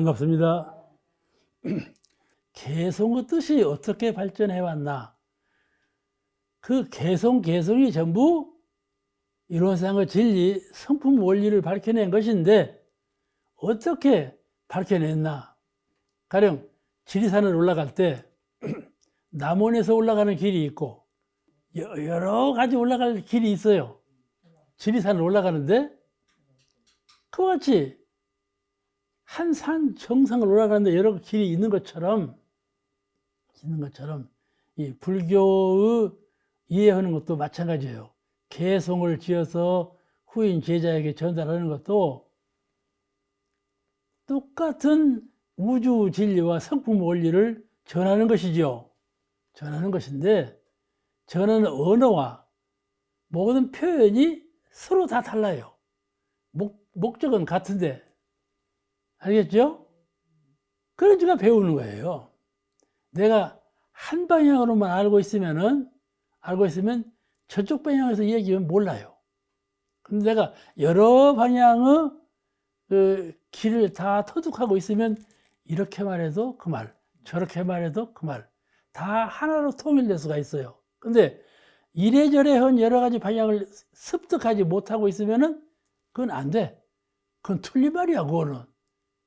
반갑습니다. 개성의 뜻이 어떻게 발전해 왔나? 그 개성이 전부 이론상의 진리, 성품 원리를 밝혀낸 것인데 어떻게 밝혀냈나? 가령 지리산을 올라갈 때 남원에서 올라가는 길이 있고 여러 가지 올라갈 길이 있어요. 지리산을 올라가는데 그와 같이 한 산 정상을 올라가는데 여러 길이 있는 것처럼 이 불교의 이해하는 것도 마찬가지예요. 개성을 지어서 후인 제자에게 전달하는 것도 똑같은 우주 진리와 성품 원리를 전하는 것이죠. 전하는 것인데 전하는 언어와 모든 표현이 서로 다 달라요. 목적은 같은데 알겠죠? 그러니까 배우는 거예요. 내가 한 방향으로만 알고 있으면 저쪽 방향에서 얘기하면 몰라요. 근데 내가 여러 방향의 그 길을 다 터득하고 있으면 이렇게 말해도 그 말, 저렇게 말해도 그 말, 다 하나로 통일될 수가 있어요. 근데 이래저래 한 여러 가지 방향을 습득하지 못하고 있으면은 그건 안 돼. 그건 틀린 말이야, 그거는.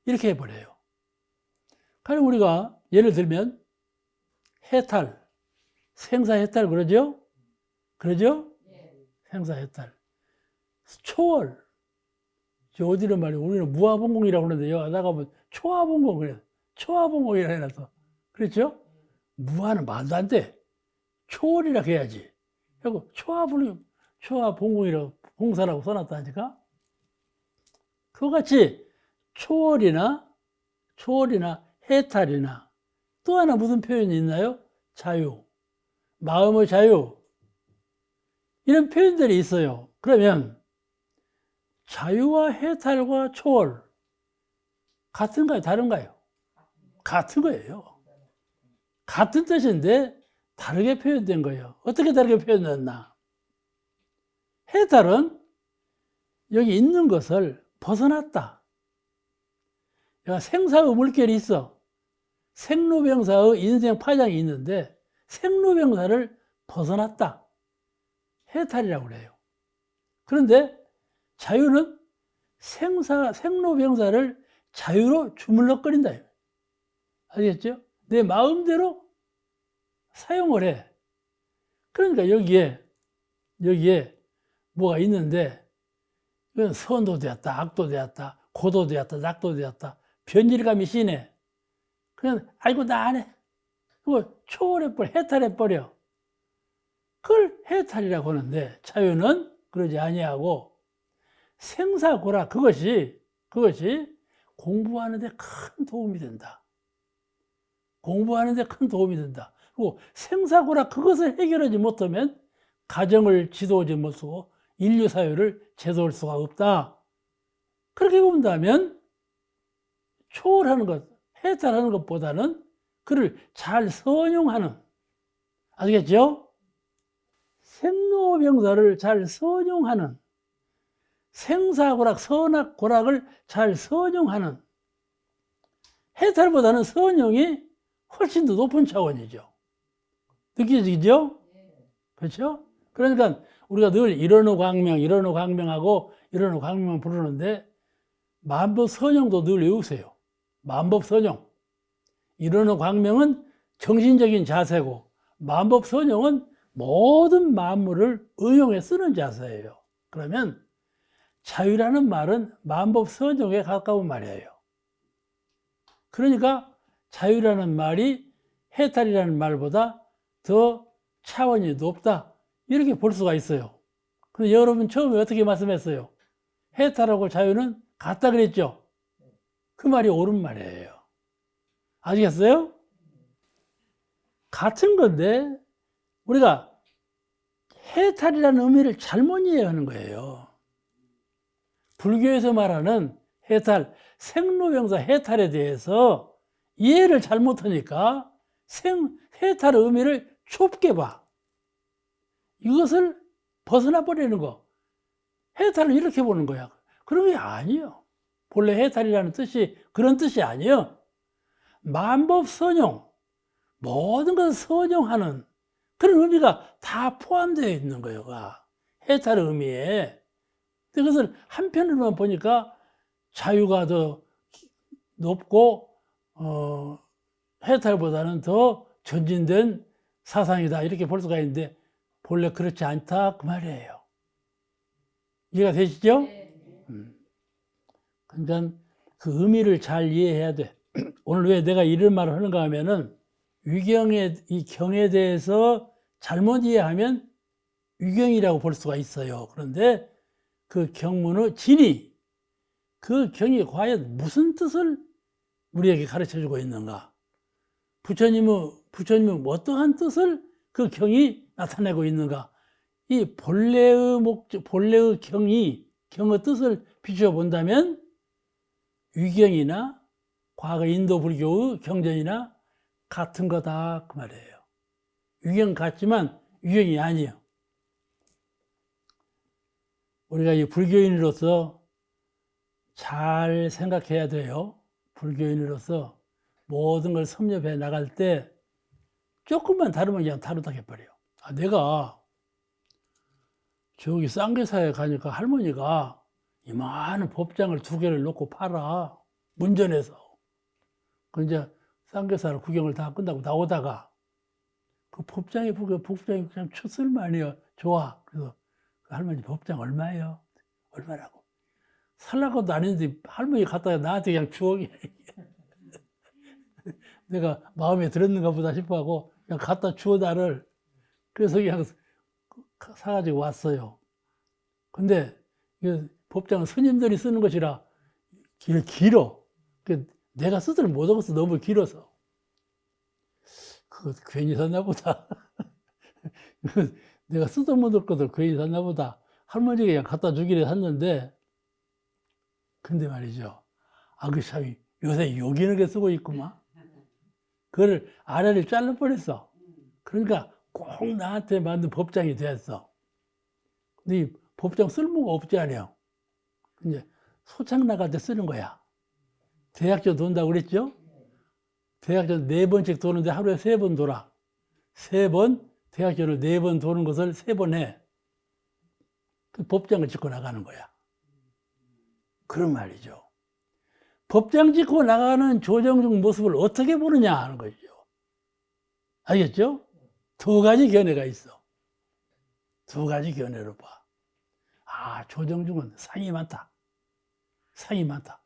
이렇게 해버려요. 그럼 우리가 예를 들면 해탈, 생사해탈 그러죠? 그러죠? 생사해탈. 초월. 저 어디는 말이에요. 우리는 무아봉공이라고 그러는데 여기 나가면 초아봉공 그래요. 초아봉공이라 해놔서. 그렇죠? 무아는 말도 안 돼. 초월이라 해야지. 그리고 초아봉공이라고 봉사라고 써놨다니까? 그와 같이 초월이나 해탈이나 또 하나 무슨 표현이 있나요? 자유, 마음의 자유 이런 표현들이 있어요. 그러면 자유와 해탈과 초월 같은가요? 다른가요? 같은 거예요. 같은 뜻인데 다르게 표현된 거예요. 어떻게 다르게 표현됐나? 해탈은 여기 있는 것을 벗어났다. 생사의 물결이 있어. 생로병사의 인생 파장이 있는데 생로병사를 벗어났다. 해탈이라고 그래요. 그런데 자유는 생로병사를 자유로 주물럭거린다. 알겠죠? 내 마음대로 사용을 해. 그러니까 여기에 뭐가 있는데 이건 선도 되었다, 악도 되었다, 고도 되었다, 낙도 되었다. 변질감이 심해. 그냥 아이고 나 안 해. 그거 초월해버려, 해탈해버려. 그걸 해탈이라고 하는데 자유는 그러지 아니하고 생사고라 그것이 공부하는 데 큰 도움이 된다. 공부하는 데 큰 도움이 된다. 그리고 생사고라 그것을 해결하지 못하면 가정을 지도하지 못하고 인류 사회를 제도할 수가 없다. 그렇게 본다면 초월하는 것, 해탈하는 것보다는 그를 잘 선용하는, 아시겠죠? 생로병사를 잘 선용하는, 생사고락, 선악고락을 잘 선용하는, 해탈보다는 선용이 훨씬 더 높은 차원이죠. 느껴지죠? 그렇죠? 그러니까 우리가 늘 일원의 광명하고 일원의 광명 부르는데 만법 선용도 늘 외우세요. 만법 선용. 일원의 광명은 정신적인 자세고 만법 선용은 모든 만물을 응용해 쓰는 자세예요. 그러면 자유라는 말은 만법 선용에 가까운 말이에요. 그러니까 자유라는 말이 해탈이라는 말보다 더 차원이 높다. 이렇게 볼 수가 있어요. 근데 여러분 처음에 어떻게 말씀했어요? 해탈하고 자유는 같다 그랬죠? 그 말이 옳은 말이에요. 아시겠어요? 같은 건데 우리가 해탈이라는 의미를 잘못 이해하는 거예요. 불교에서 말하는 해탈, 생로병사 해탈에 대해서 이해를 잘못하니까 해탈의 의미를 좁게 봐. 이것을 벗어나 버리는 거. 해탈을 이렇게 보는 거야. 그런 게 아니에요. 본래 해탈이라는 뜻이 그런 뜻이 아니에요. 만법선용, 모든 것을 선용하는 그런 의미가 다 포함되어 있는 거예요. 해탈의 의미에. 근데 그것을 한편으로만 보니까 자유가 더 높고 해탈보다는 더 전진된 사상이다 이렇게 볼 수가 있는데 본래 그렇지 않다 그 말이에요. 이해가 되시죠? 네. 그러니까 그 의미를 잘 이해해야 돼. 오늘 왜 내가 이런 말을 하는가 하면은 이 경에 대해서 잘못 이해하면 위경이라고 볼 수가 있어요. 그런데 그 경문의 진이 그 경이 과연 무슨 뜻을 우리에게 가르쳐 주고 있는가? 부처님은 어떠한 뜻을 그 경이 나타내고 있는가? 이 본래의 본래의 경의 뜻을 비추어 본다면 위경이나 과거 인도 불교의 경전이나 같은 거다 그 말이에요. 위경 같지만 위경이 아니에요. 우리가 이 불교인으로서 잘 생각해야 돼요. 불교인으로서 모든 걸 섭렵해 나갈 때 조금만 다르면 그냥 다르다 해버려요. 내가 저기 쌍계사에 가니까 할머니가 이만한 법장을 2개를 놓고 팔아. 문전에서. 그 이제 쌍계사를 구경을 다 끝나고 나오다가 그 법장이 그냥 쳤을만해요. 좋아. 그래서 그 할머니 법장 얼마예요? 얼마라고? 살라고도 아닌데 할머니 갖다가 나한테 그냥 주억이 내가 마음에 들었는가 보다 싶어하고 그냥 갖다 주어 나를. 그래서 그냥 사가지고 왔어요. 근데 법장은 스님들이 쓰는 것이라 길어. 내가 쓰지를 못하겠어. 너무 길어서. 그거 괜히 샀나 보다. 내가 쓰도 못할 것을 괜히 샀나 보다. 할머니가 그냥 갖다 주기를 샀는데, 근데 말이죠. 그 참, 요새 요긴하게 쓰고 있구만. 그걸 아래를 잘라버렸어. 그러니까 꼭 나한테 맞는 법장이 됐어. 근데 이 법장 쓸모가 없지 않아요. 이제 소창 나갈 때 쓰는 거야. 대학교 돈다고 그랬죠? 대학교 4번씩 도는데 하루에 3번 돌아. 3번, 대학교를 4번 도는 것을 3번 해. 그 법장을 짓고 나가는 거야. 그런 말이죠. 법장 짓고 나가는 조정중 모습을 어떻게 보느냐 하는 거죠. 알겠죠? 2가지 견해가 있어. 2가지 견해로 봐. 조정중은 상이 많다. 상이 많다.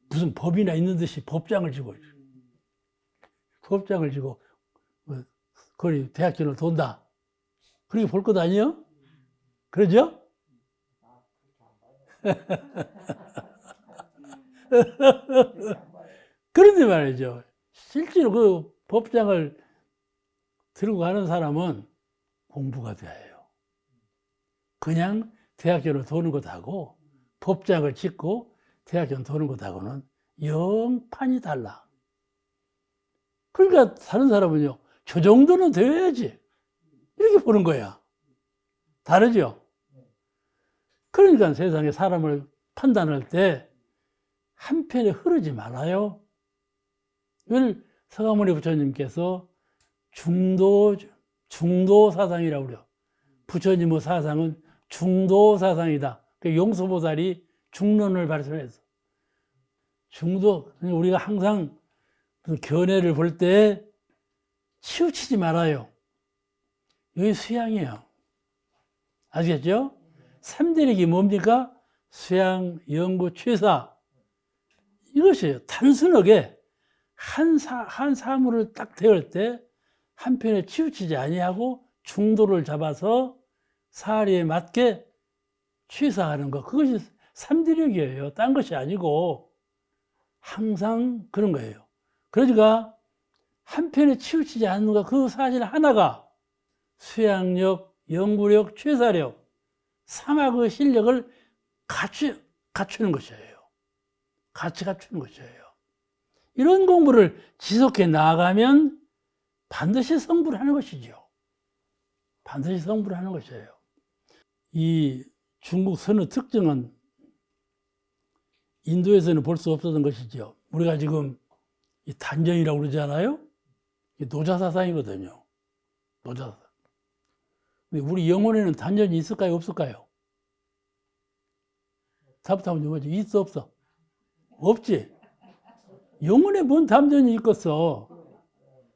무슨 법이나 있는 듯이 법장을 지고 거기 대학교를 돈다. 그렇게 볼 것 아니에요? 그러죠? 그런데 말이죠. 실제로 그 법장을 들고 가는 사람은 공부가 돼야 해요. 그냥 대학교를 도는 것하고 법장을 짓고 대학교를 도는 것하고는 영판이 달라. 그러니까 다른 사람은요, 저 정도는 되어야지. 이렇게 보는 거야. 다르죠? 그러니까 세상에 사람을 판단할 때 한편에 흐르지 말아요. 이걸 서가모니 부처님께서 중도 사상이라고 그래요. 부처님의 사상은 중도 사상이다. 용서보살이 중론을 발설했어. 우리가 항상 그 견해를 볼 때 치우치지 말아요. 여기 수양이에요. 아시겠죠? 3대력이 뭡니까? 수양, 연구, 취사. 이것이에요. 단순하게 한 사물을 딱 대할 때 한편에 치우치지 아니하고 중도를 잡아서 사리에 맞게 취사하는 것. 그것이 3대력이에요. 딴 것이 아니고 항상 그런 거예요. 그러니까 한편에 치우치지 않는 것, 그 사실 하나가 수양력, 연구력, 취사력, 삼학의 실력을 갖추는 것이에요. 같이 갖추는 것이에요. 이런 공부를 지속해 나가면 반드시 성불을 하는 것이죠. 반드시 성불을 하는 것이에요. 이 중국 선의 특징은 인도에서는 볼 수 없었던 것이죠. 우리가 지금 이 단전이라고 그러잖아요. 이게 노자 사상이거든요. 노자 사상. 근데 우리 영혼에는 단전이 있을까요? 없을까요? 답답하면 뭐지? 있어 없어? 없지. 영혼에 뭔 단전이 있겠어?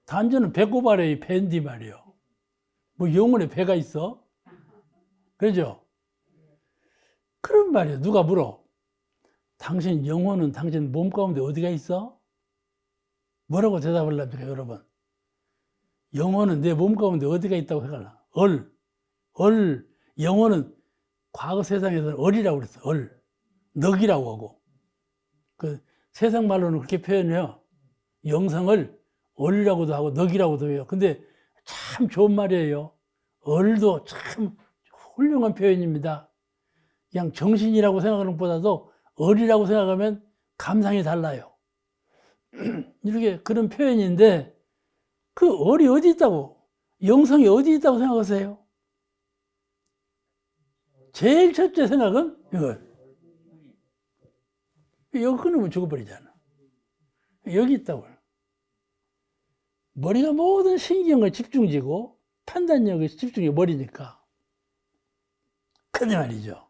단전은 배꼽아래의 배인데 말이요. 뭐 영혼에 배가 있어? 그러죠? 그런 말이에요. 누가 물어. 당신 영혼은 당신 몸 가운데 어디가 있어? 뭐라고 대답을 합니까, 여러분? 영혼은 내 몸 가운데 어디가 있다고 해갈라. 영혼은 과거 세상에서는 얼이라고 그랬어. 넉이라고 하고. 그 세상 말로는 그렇게 표현해요. 영성을 얼이라고도 하고 넉이라고도 해요. 근데 참 좋은 말이에요. 얼도 참 훌륭한 표현입니다. 그냥 정신이라고 생각하는 것보다도 얼이라고 생각하면 감상이 달라요. 이렇게 그런 표현인데 그 얼이 어디 있다고? 영성이 어디 있다고 생각하세요? 제일 첫째 생각은 이거. 여기 끊으면 죽어버리잖아. 여기 있다고. 머리가 모든 신경을 집중지고 판단력을 집중이 머리니까. 근데 말이죠.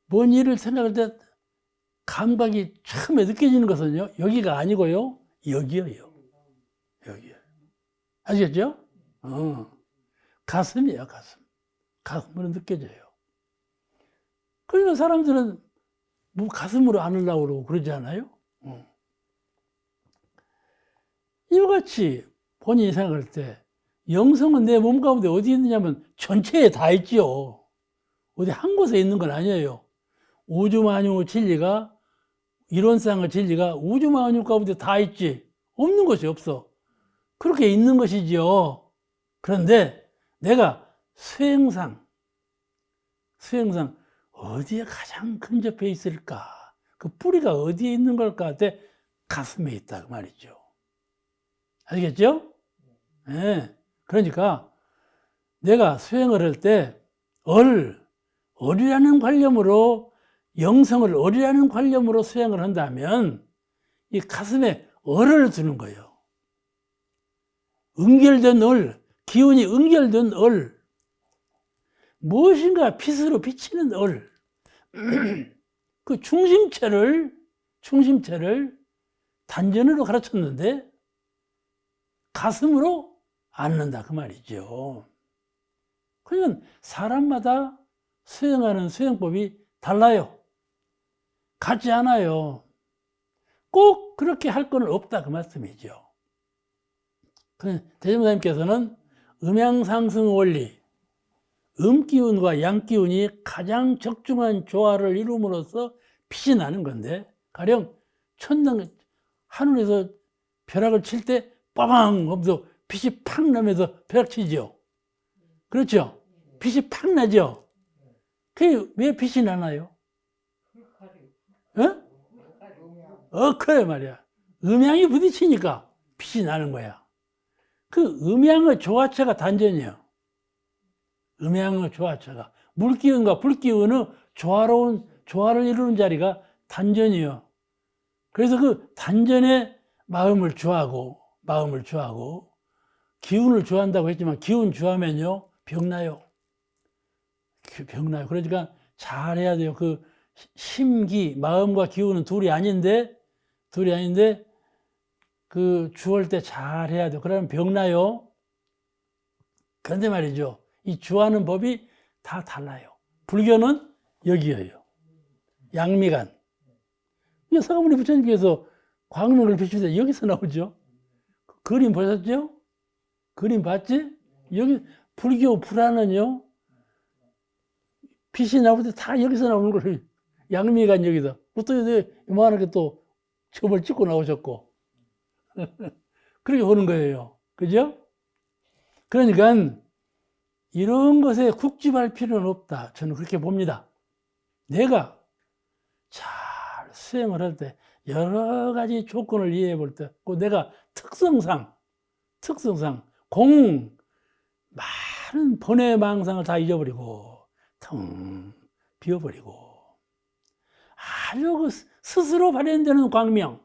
뭔 일을 생각할 때 감각이 처음에 느껴지는 것은요. 여기가 아니고요. 여기요. 여기요. 아시겠죠? 가슴이에요. 가슴으로 느껴져요. 그러니까 사람들은 뭐 가슴으로 안으려고 그러고 그러지 않아요? 이와 같이 본인이 생각할 때 영성은 내 몸 가운데 어디 있느냐면 전체에 다 있지요. 어디 한 곳에 있는 건 아니에요. 우주만유 진리가 이론상의 진리가 우주만유 가운데 다 있지. 없는 것이 없어. 그렇게 있는 것이지요. 그런데 내가 수행상 어디에 가장 근접해 있을까? 그 뿌리가 어디에 있는 걸까? 할 가슴에 있다 그 말이죠. 아시겠죠? 네. 그러니까 내가 수행을 할 때 얼이라는 관념으로 영성을 얼이라는 관념으로 수행을 한다면 이 가슴에 얼을 두는 거예요. 응결된 기운이 응결된 무엇인가 빛으로 비치는 그 중심체를 단전으로 가르쳤는데 가슴으로 안는다 그 말이죠. 그러면 사람마다 수행하는 수행법이 달라요. 같지 않아요. 꼭 그렇게 할 건 없다 그 말씀이죠. 대종사님께서는 음양상승 원리, 음기운과 양기운이 가장 적중한 조화를 이룸으로써 빛이 나는 건데, 가령 천당 하늘에서 벼락을 칠 때 빠방 하면서 빛이 팍 나면서 벼락 치죠. 그렇죠? 빛이 팍 나죠. 그게 왜 빛이 나나요? 그래 말이야. 음양이 부딪히니까 빛이 나는 거야. 그 음양의 조화체가 단전이에요. 음양의 조화체가. 물기운과 불기운의 조화를 이루는 자리가 단전이에요. 그래서 그 단전에 마음을 주하고 기운을 주한다고 했지만 기운 주하면요 병나요. 그러니까 잘해야 돼요. 그 심기 마음과 기운은 둘이 아닌데 그 주할 때 잘해야 돼요. 그러면 병나요. 그런데 말이죠. 이 주하는 법이 다 달라요. 불교는 여기예요. 양미간. 서가모니 부처님께서 광명을 비추다 여기서 나오죠. 그림 보셨죠? 그림 봤지? 여기 불교 불화는요. 빛이 나올 때 다 여기서 나오는 거예요. 양미간 여기서. 또 이만하게 또 점을 찍고 나오셨고. 그렇게 보는 거예요. 그죠? 그러니까 이런 것에 국집할 필요는 없다. 저는 그렇게 봅니다. 내가 잘 수행을 할 때 여러 가지 조건을 이해해 볼 때, 내가 특성상 많은 번외망상을 다 잊어버리고 텅 비워버리고 아주 그 스스로 발현되는 광명,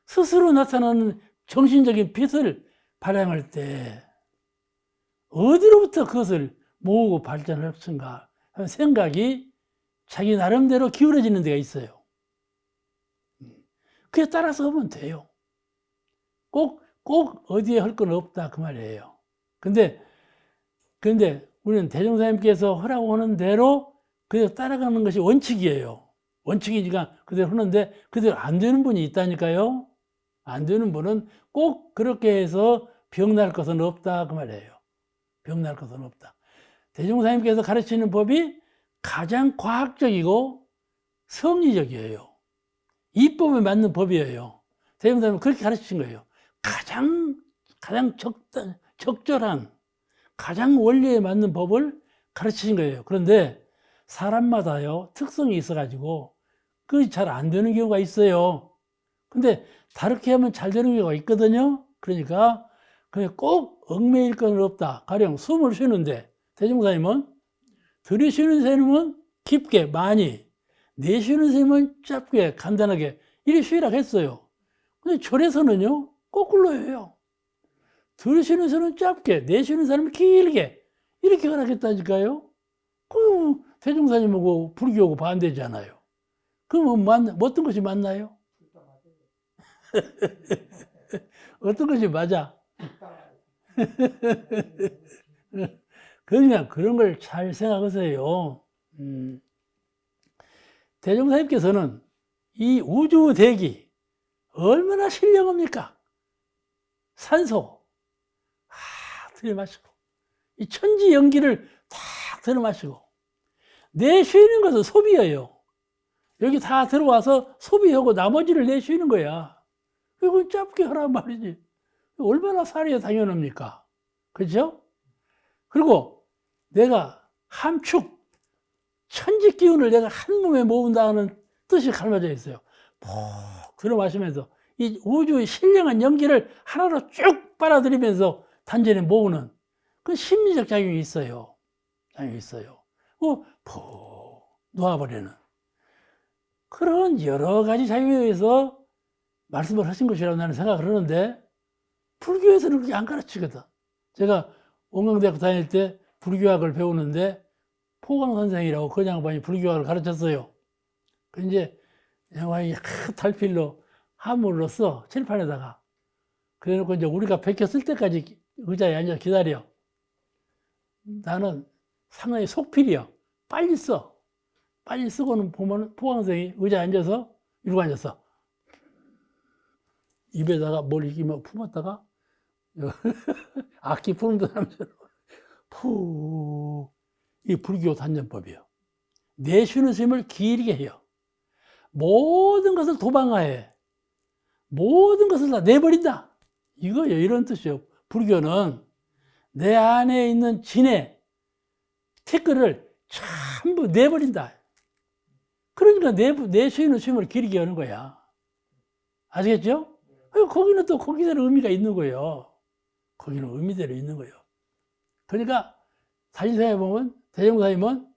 스스로 나타나는 정신적인 빛을 발현할 때 어디로부터 그것을 모으고 발전할 것인가 하는 생각이 자기 나름대로 기울어지는 데가 있어요. 그에 따라서 하면 돼요. 꼭 어디에 할 건 없다 그 말이에요. 근데 우리는 대종사님께서 하라고 하는 대로 그대로 따라가는 것이 원칙이에요. 원칙이니까 그대로 하는데 그대로 안 되는 분이 있다니까요. 안 되는 분은 꼭 그렇게 해서 병날 것은 없다 그 말이에요. 병날 것은 없다. 대종사님께서 가르치는 법이 가장 과학적이고 성리적이에요. 이법에 맞는 법이에요. 대종사님은 그렇게 가르치신 거예요. 가장 적절한 가장 원리에 맞는 법을 가르치신 거예요. 그런데 사람마다요 특성이 있어가지고 그게 잘 안 되는 경우가 있어요. 근데 다르게 하면 잘 되는 경우가 있거든요. 그러니까 그냥 꼭 얽매일 건 없다. 가령 숨을 쉬는데 대종사님은 들이쉬는 셈은 깊게 많이, 내쉬는 셈은 짧게 간단하게 이렇게 쉬라고 했어요. 근데 절에서는요 거꾸로 해요. 들으시는 사람은 짧게, 내쉬는 사람은 길게 이렇게 하라겠다니까요. 그럼 대종사님하고 불교하고 반대잖아요. 그럼 어떤 것이 맞나요? 어떤 것이 맞아? 그러니까 그런 걸 잘 생각하세요. 대종사님께서는 이 우주 대기 얼마나 신령합니까? 산소 들이마시고 이 천지 연기를 탁 들이마시고 내쉬는 것은 소비예요. 여기 다 들어와서 소비하고 나머지를 내쉬는 거야. 이건 짧게 하란 말이지. 얼마나 사리에 당연합니까? 그렇죠? 그리고 내가 함축, 천지 기운을 내가 한 몸에 모은다는 뜻이 가르쳐져 있어요. 푹 들어 마시면서 이 우주의 신령한 연기를 하나로 쭉 빨아들이면서 단전에 모으는 그 심리적 작용이 있어요. 작용이 있어요. 푹 놓아버리는. 그런 여러 가지 작용에 의해서 말씀을 하신 것이라고 나는 생각을 하는데 불교에서는 그렇게 안 가르치거든. 제가 원광대학교 다닐 때 불교학을 배우는데 포광 선생이라고 그 양반이 불교학을 가르쳤어요. 그 이제 양반이 달필로 한물로 써 칠판에다가. 그래놓고 이제 우리가 베껴 쓸 때까지 의자에 앉아 기다려. 나는 상당히 속필이야. 빨리 써. 빨리 쓰고는 보면 포광 선생이 의자에 앉아서 이러고 앉았어. 입에다가 뭘 이렇게 막 품었다가 악기 푸는 사람처럼 푹. 이 불교 단전법이에요. 내쉬는 숨을 길게 해요. 모든 것을 도방하에 모든 것을 다 내버린다. 이거예요. 이런 뜻이에요. 불교는 내 안에 있는 진의 티끌을 전부 내버린다. 그러니까 내쉬는 숨을 길게 하는 거야. 아시겠죠? 거기는 또 거기대로 의미가 있는 거예요. 거기는 의미대로 있는 거예요. 그러니까 다시 생각해보면 대종사님은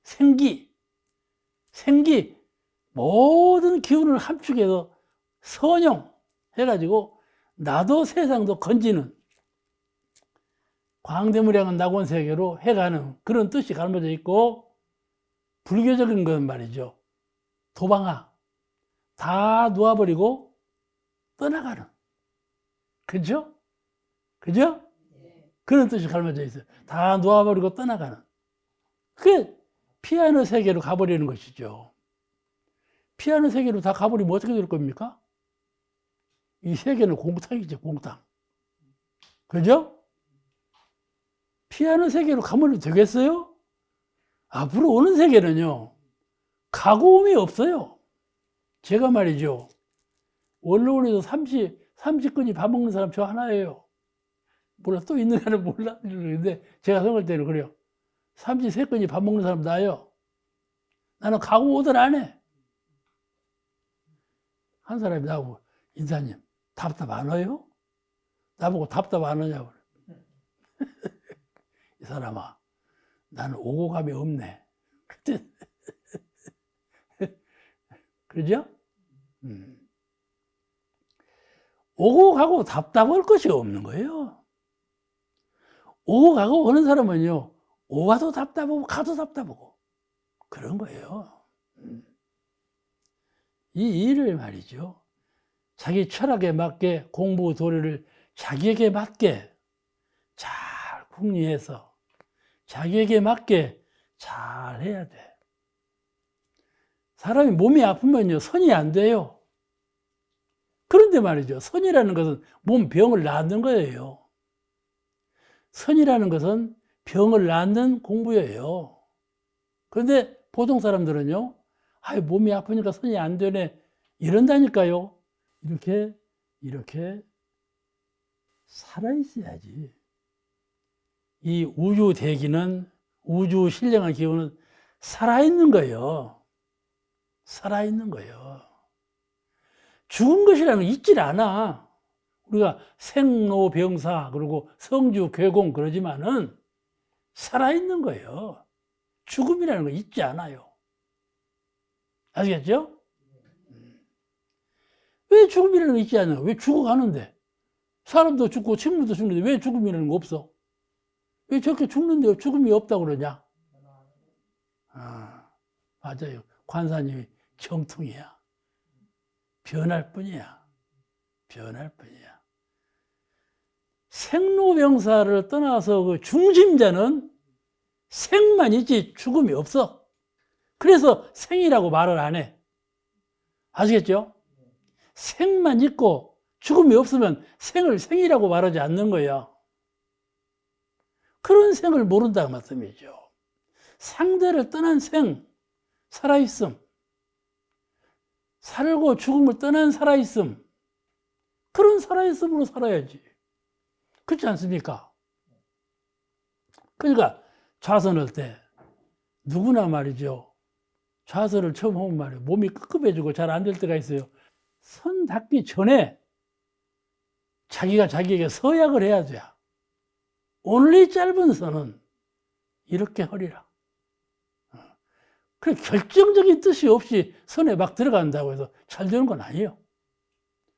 생기 모든 기운을 함축해서 선용 해가지고 나도 세상도 건지는 광대무량한 낙원세계로 해가는 그런 뜻이 가르쳐져 있고 불교적인 건 말이죠. 도방아 다 놓아버리고 떠나가는 그죠? 그죠? 그런 뜻이 가르쳐져 있어요. 다 놓아버리고 떠나가는 그게 피아노 세계로 가버리는 것이죠. 피아노 세계로 다 가버리면 어떻게 될 겁니까? 이 세계는 공탕이죠, 공탕. 그죠? 피아노 세계로 가면 되겠어요? 앞으로 오는 세계는요, 가고움이 없어요. 제가 말이죠, 원로원에서 30건이 밥 먹는 사람 저 하나예요. 몰라, 또 있는가는 몰라. 근데 제가 생각할 때는 그래요. 33건이 밥 먹는 사람 나요. 나는 가고 오들 안 해. 한 사람이 나보고, 인사님, 답답 안 와요? 나보고 답답 안 하냐고. 이 사람아, 나는 오고 감이 없네. 그때 그러죠? 오고 가고 답답할 것이 없는 거예요. 오고 가고 오는 사람은요, 오가도 답답하고 가도 답답하고 그런 거예요. 이 일을 말이죠. 자기 철학에 맞게 공부 도리를 자기에게 맞게 잘 궁리해서 자기에게 맞게 잘 해야 돼. 사람이 몸이 아프면요, 선이 안 돼요. 그런데 말이죠. 선이라는 것은 몸 병을 낫는 거예요. 선이라는 것은 병을 낫는 공부예요. 그런데 보통 사람들은요, 아, 몸이 아프니까 선이 안 되네. 이런다니까요. 이렇게 살아있어야지. 이 우주 대기는, 우주 신령한 기운은 살아있는 거예요. 살아있는 거예요. 죽은 것이라는 건 있질 않아. 우리가 생로병사, 그리고 성주, 괴공 그러지만은 살아있는 거예요. 죽음이라는 건 있지 않아요. 아시겠죠? 왜 죽음이라는 거 있지 않아요? 왜 죽어가는데? 사람도 죽고 식물도 죽는데 왜 죽음이라는 거 없어? 왜 저렇게 죽는데 죽음이 없다고 그러냐? 아, 맞아요. 관사님이 정통이야. 변할 뿐이야. 변할 뿐이야. 생로병사를 떠나서 그 중심자는 생만 있지 죽음이 없어. 그래서 생이라고 말을 안 해. 아시겠죠? 생만 있고 죽음이 없으면 생을 생이라고 말하지 않는 거예요. 그런 생을 모른다는 말씀이죠. 상대를 떠난 생, 살아있음. 살고 죽음을 떠난 살아있음. 그런 살아있음으로 살아야지. 그렇지 않습니까? 그러니까 좌선할 때 누구나 말이죠. 좌선을 처음 하면 말이에요. 몸이 끄급해지고 잘 안 될 때가 있어요. 선 닿기 전에 자기가 자기에게 서약을 해야 돼. 오늘 이 짧은 선은 이렇게 하리라. 그래, 결정적인 뜻이 없이 선에 막 들어간다고 해서 잘 되는 건 아니에요.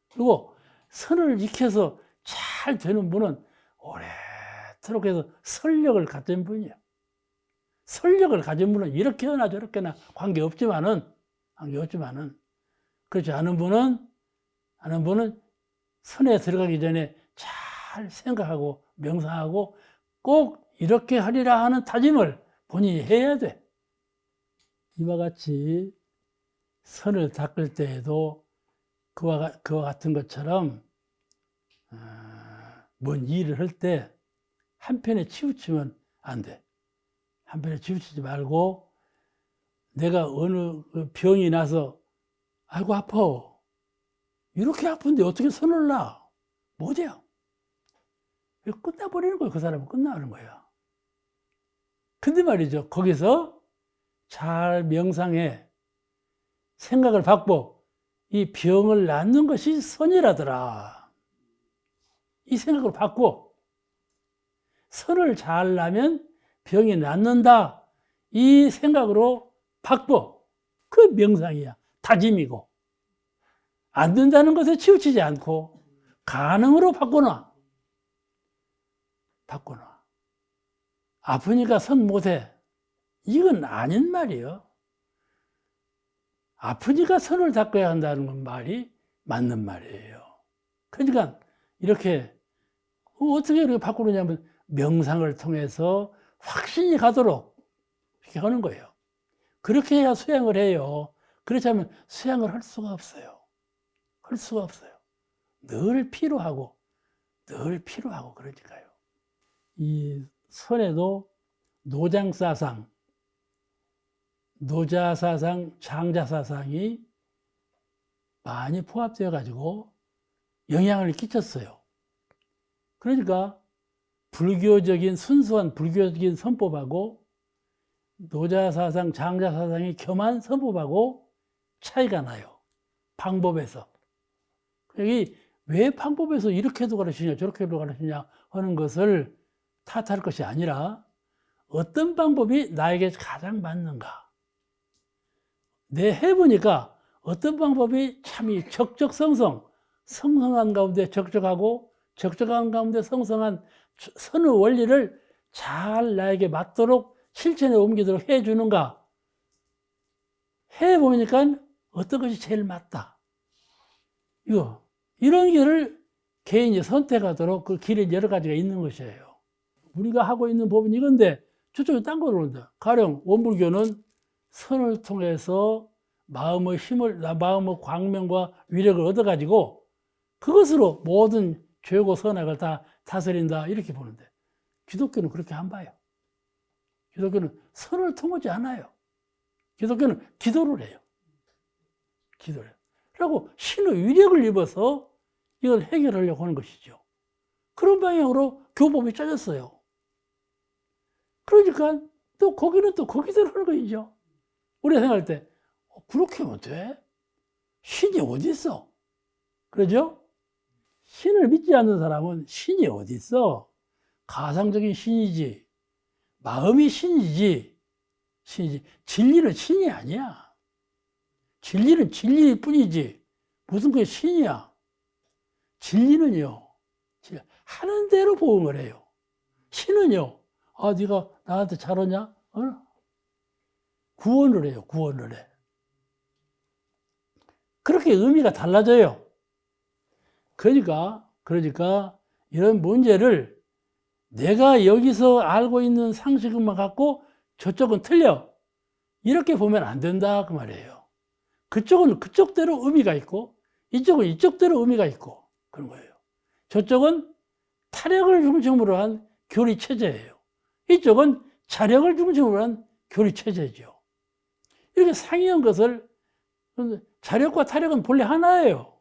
그리고 선을 익혀서 잘 되는 분은 오래도록 해서 설력을 가진 분이에요. 설력을 가진 분은 이렇게 하나 저렇게나 관계없지만은, 그렇지 않은 분은 선에 들어가기 전에 잘 생각하고 명상하고 꼭 이렇게 하리라 하는 다짐을 본인이 해야 돼. 이와 같이 선을 닦을 때에도 그와 같은 것처럼 뭔 일을 할 때 한편에 치우치면 안 돼. 한편에 치우치지 말고 내가 어느 병이 나서 아이고 아파. 이렇게 아픈데 어떻게 선을 놔? 못해요. 끝나버리는 거예요. 그 사람은 끝나는 거예요. 근데 말이죠. 거기서 잘 명상해. 생각을 바꿔. 이 병을 낫는 것이 선이라더라. 이 생각을 바꿔. 선을 잘 나면 병이 낫는다. 이 생각으로 바꿔. 그 명상이야. 다짐이고. 안 된다는 것에 치우치지 않고 가능으로 바꿔놔. 아프니까 선 못해. 이건 아닌 말이에요. 아프니까 선을 닦아야 한다는 말이 맞는 말이에요. 그러니까 이렇게 어떻게 이렇게 바꾸느냐면 명상을 통해서 확신이 가도록 이렇게 하는 거예요. 그렇게 해야 수양을 해요. 그렇지 않으면 수양을 할 수가 없어요. 늘 피로하고 그러니까요. 이 선에도 노장사상, 노자사상, 장자사상이 많이 포함되어 가지고 영향을 끼쳤어요. 그러니까 순수한 불교적인 선법하고 노자사상, 장자사상이 겸한 선법하고 차이가 나요. 방법에서. 여기 왜 방법에서 이렇게도 가르치냐 저렇게도 가르치냐 하는 것을 탓할 것이 아니라 어떤 방법이 나에게 가장 맞는가. 내 해보니까 어떤 방법이 참이 적적성성, 성성한 가운데 적적하고 적적한 가운데 성성한 선의 원리를 잘 나에게 맞도록 실천에 옮기도록 해주는가 해보니까 어떤 것이 제일 맞다. 이런 길을 개인이 선택하도록 그 길이 여러 가지가 있는 것이에요. 우리가 하고 있는 법은 이건데 저쪽에 딴 거로 온다. 가령 원불교는 선을 통해서 마음의 힘을, 마음의 광명과 위력을 얻어가지고 그것으로 모든 죄고 선악을 다 다스린다 이렇게 보는데 기독교는 그렇게 안 봐요. 기독교는 선을 통하지 않아요. 기독교는 기도를 해요. 기도를 해요. 그리고 신의 위력을 입어서 이걸 해결하려고 하는 것이죠. 그런 방향으로 교법이 짜졌어요. 그러니까 또 거기는 또 거기대로 하는 거죠. 우리가 생각할 때 그렇게 하면 돼? 신이 어디 있어? 그러죠? 신을 믿지 않는 사람은 신이 어디 있어? 가상적인 신이지. 마음이 신이지. 신이지. 진리는 신이 아니야. 진리는 진리일 뿐이지. 무슨 그게 신이야. 진리는요. 하는 대로 보응을 해요. 신은요. 아, 네가 나한테 잘하냐? 구원을 해요. 구원을 해. 그렇게 의미가 달라져요. 그러니까 이런 문제를 내가 여기서 알고 있는 상식만 갖고 저쪽은 틀려. 이렇게 보면 안 된다 그 말이에요. 그쪽은 그쪽대로 의미가 있고 이쪽은 이쪽대로 의미가 있고 그런 거예요. 저쪽은 타력을 중심으로 한 교리 체제예요. 이쪽은 자력을 중심으로 한 교리 체제죠. 이렇게 상이한 것을 자력과 타력은 본래 하나예요.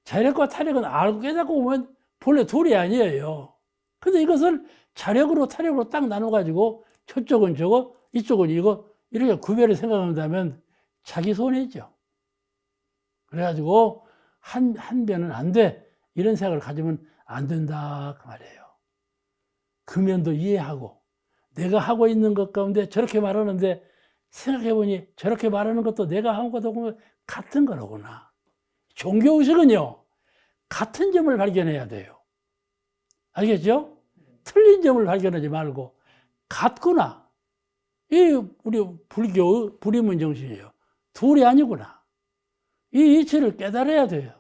자력과 타력은 알고 깨닫고 보면 본래 둘이 아니에요. 근데 이것을 자력으로 타력으로 딱 나눠가지고 저쪽은 저거, 이쪽은 이거 이렇게 구별을 생각한다면 자기 손해죠. 그래가지고 한 변은 안 돼. 이런 생각을 가지면 안 된다 그 말이에요. 그 면도 이해하고 내가 하고 있는 것 가운데 저렇게 말하는데 생각해보니 저렇게 말하는 것도 내가 한 것도 같은 거로구나. 종교의식은요, 같은 점을 발견해야 돼요. 알겠죠? 틀린 점을 발견하지 말고, 같구나. 이 우리 불교의 불이문 정신이에요. 둘이 아니구나. 이 이치를 깨달아야 돼요.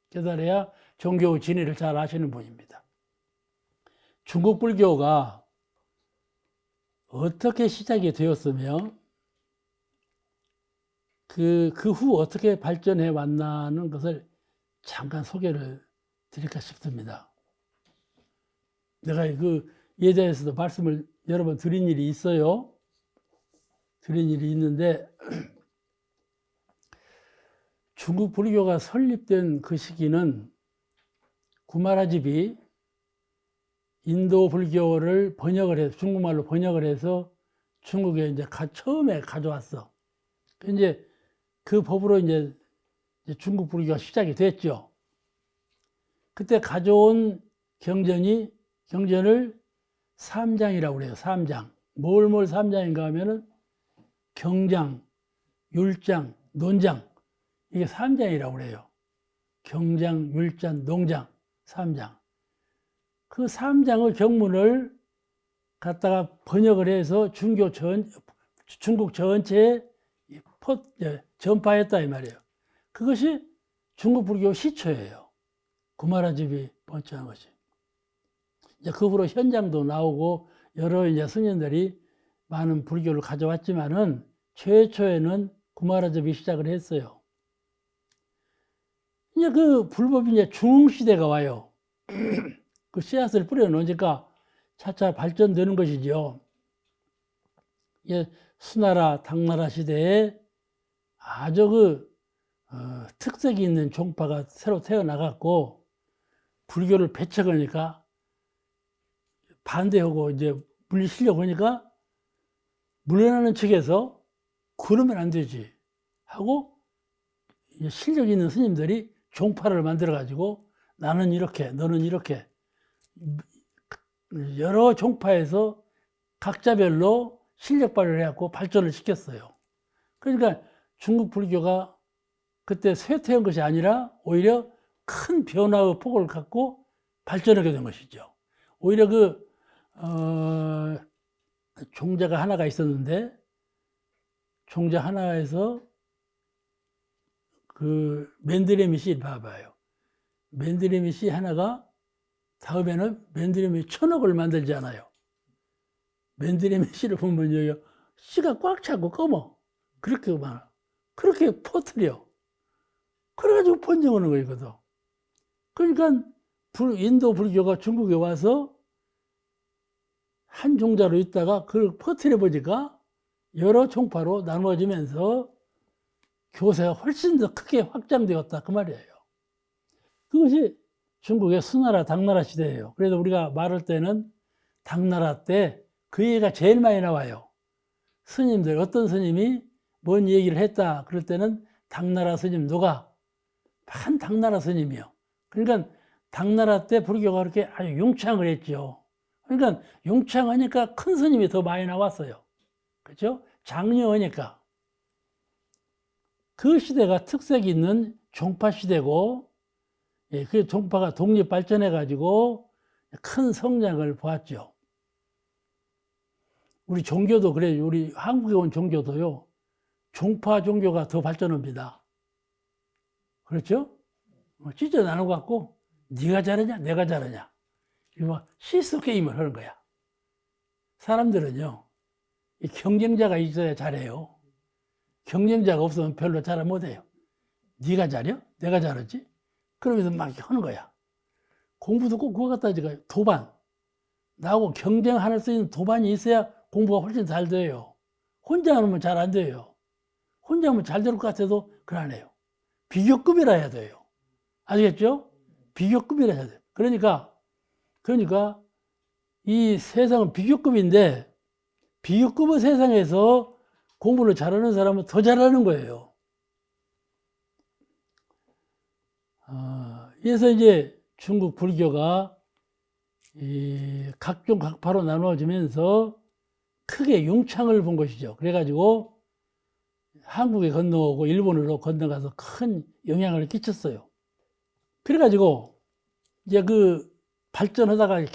깨달아야 종교의 진리를 잘 아시는 분입니다. 중국 불교가 어떻게 시작이 되었으며, 그 후 어떻게 발전해 왔나는 것을 잠깐 소개를 드릴까 싶습니다. 내가 이에 대해서도 말씀을 여러 번 드린 일이 있어요. 드린 일이 있는데, 중국 불교가 설립된 그 시기는 구마라집이 인도 불교를 번역을 해서, 중국말로 번역을 해서 중국에 이제 처음에 가져왔어. 이제 그 법으로 이제 중국 불교가 시작이 됐죠. 그때 가져온 경전을 삼장이라고 그래요. 삼장. 뭘 삼장인가 하면은 경장, 율장, 논장. 이게 삼장이라고 그래요. 경장, 율장, 농장, 삼장. 그 삼장의 경문을 갖다가 번역을 해서 중국 전체에 전파했다 이 말이에요. 그것이 중국 불교 시초예요. 구마라집이 번창한 것이. 이제 그 후로 현장도 나오고 여러 이제 스님들이 많은 불교를 가져왔지만은 최초에는 구마라집이 시작을 했어요. 이제 그 불법이 이제 중흥시대가 와요. 그 씨앗을 뿌려놓으니까 차차 발전되는 것이죠. 이제 수나라, 당나라 시대에 아주 특색이 있는 종파가 새로 태어나갖고 불교를 배척하니까 반대하고 이제 물리치려고 하니까 물러나는 측에서 그러면 안 되지 하고 실력 있는 스님들이 종파를 만들어가지고 나는 이렇게, 너는 이렇게 여러 종파에서 각자별로 실력 발휘를 해갖고 발전을 시켰어요. 그러니까 중국 불교가 그때 쇠퇴한 것이 아니라 오히려 큰 변화의 폭을 갖고 발전하게 된 것이죠. 오히려 종자가 하나가 있었는데, 종자 하나에서 맨드레미 씨 봐봐요. 맨드레미 씨 하나가 다음에는 맨드레미 1000억을 만들지 않아요. 맨드레미 씨를 보면요, 씨가 꽉 차고 검어. 그렇게 많아. 그렇게 퍼뜨려. 그래가지고 번져오는 거거든. 그러니까 인도 불교가 중국에 와서 한 종자로 있다가 그걸 퍼뜨려 보니까 여러 종파로 나누어지면서 교세가 훨씬 더 크게 확장되었다 그 말이에요. 그것이 중국의 수나라 당나라 시대예요. 그래서 우리가 말할 때는 당나라 때 그 얘기가 제일 많이 나와요. 스님들 어떤 스님이 뭔 얘기를 했다 그럴 때는 당나라 스님 누가 한 당나라 스님이요. 그러니까 당나라 때 불교가 그렇게 아주 용창을 했죠. 그러니까 용창하니까 큰 스님이 더 많이 나왔어요. 그렇죠? 장려하니까. 그 시대가 특색이 있는 종파 시대고, 예, 그 종파가 독립 발전해가지고 큰 성장을 보았죠. 우리 종교도 그래요. 우리 한국에 온 종교도요. 종파 종교가 더 발전합니다. 그렇죠? 찢어 나눠 갖고 네가 잘하냐, 내가 잘하냐. 이거 시스 게임을 하는 거야. 사람들은요, 이 경쟁자가 있어야 잘해요. 경쟁자가 없으면 별로 잘 못해요. 네가 잘해? 내가 잘하지? 그러면서 막 하는 거야. 공부도 꼭 그거 갖다 지가 도반. 나하고 경쟁할 수 있는 도반이 있어야 공부가 훨씬 잘 돼요. 혼자 하면 잘 안 돼요. 혼자 하면 잘 될 것 같아도 그러네요. 비교급이라 해야 돼요. 아시겠죠? 비교급이라 해야 돼요. 그러니까 이 세상은 비교급인데 비교급의 세상에서 공부를 잘하는 사람은 더 잘하는 거예요. 그래서 이제 중국 불교가 이 각종 각파로 나누어지면서 크게 융창을 본 것이죠. 그래가지고 한국에 건너오고 일본으로 건너가서 큰 영향을 끼쳤어요. 그래가지고 이제 발전하다가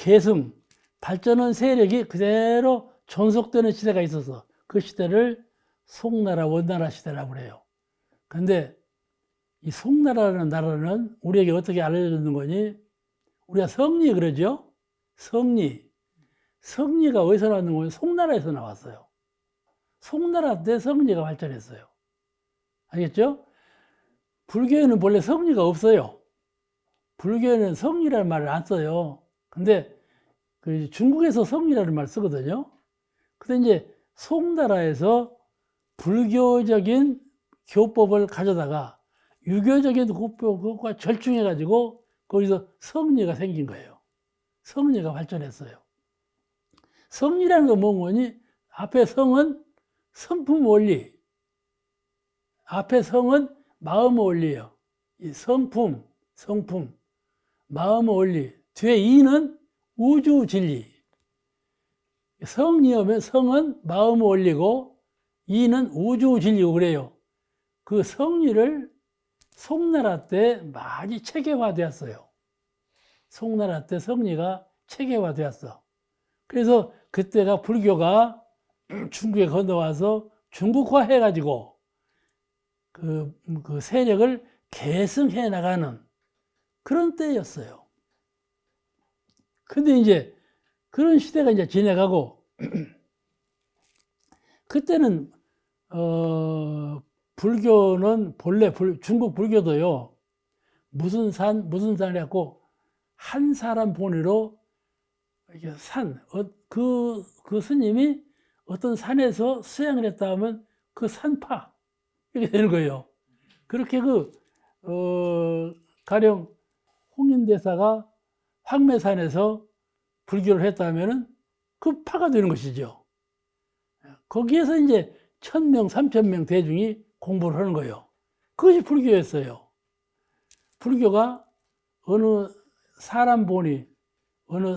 발전한 세력이 그대로 존속되는 시대가 있어서 그 시대를 송나라 원나라 시대라고 그래요. 근데 이 송나라라는 나라는 우리에게 어떻게 알려졌는 거니? 우리가 성리 그러죠? 성리가 어디서 나왔는 거예요? 송나라에서 나왔어요. 송나라 때 성리가 발전했어요. 알겠죠? 불교에는 본래 성리가 없어요. 불교에는 성리라는 말을 안 써요. 근데 중국에서 성리라는 말을 쓰거든요. 근데 이제 송나라에서 불교적인 교법을 가져다가 유교적인 교법과 절충해가지고 거기서 성리가 생긴 거예요. 성리가 발전했어요. 성리라는 건 뭐니? 앞에 성은 성품 원리. 앞에 성은 마음 원리예요. 이 성품, 마음 원리. 뒤에 이는 우주 진리. 성리하면 성은 마음 원리고 이는 우주 진리고 그래요. 그 성리를 송나라 때 많이 체계화되었어요. 송나라 때 성리가 체계화되었어. 그래서 그때가 불교가 중국에 건너와서 중국화 해가지고 그 세력을 계승해 나가는 그런 때였어요. 근데 이제 그런 시대가 이제 지나가고 그때는 불교는 본래 중국 불교도요. 무슨 산이라고 한 사람 본위로 이게 그 스님이 어떤 산에서 수양을 했다 하면 그 산파 이렇게 되는 거예요. 그렇게 가령 홍인대사가 황매산에서 불교를 했다 하면은 그 파가 되는 것이죠. 거기에서 이제 1000명, 3000명 대중이 공부를 하는 거예요. 그것이 불교였어요. 불교가 어느 사람 본위, 어느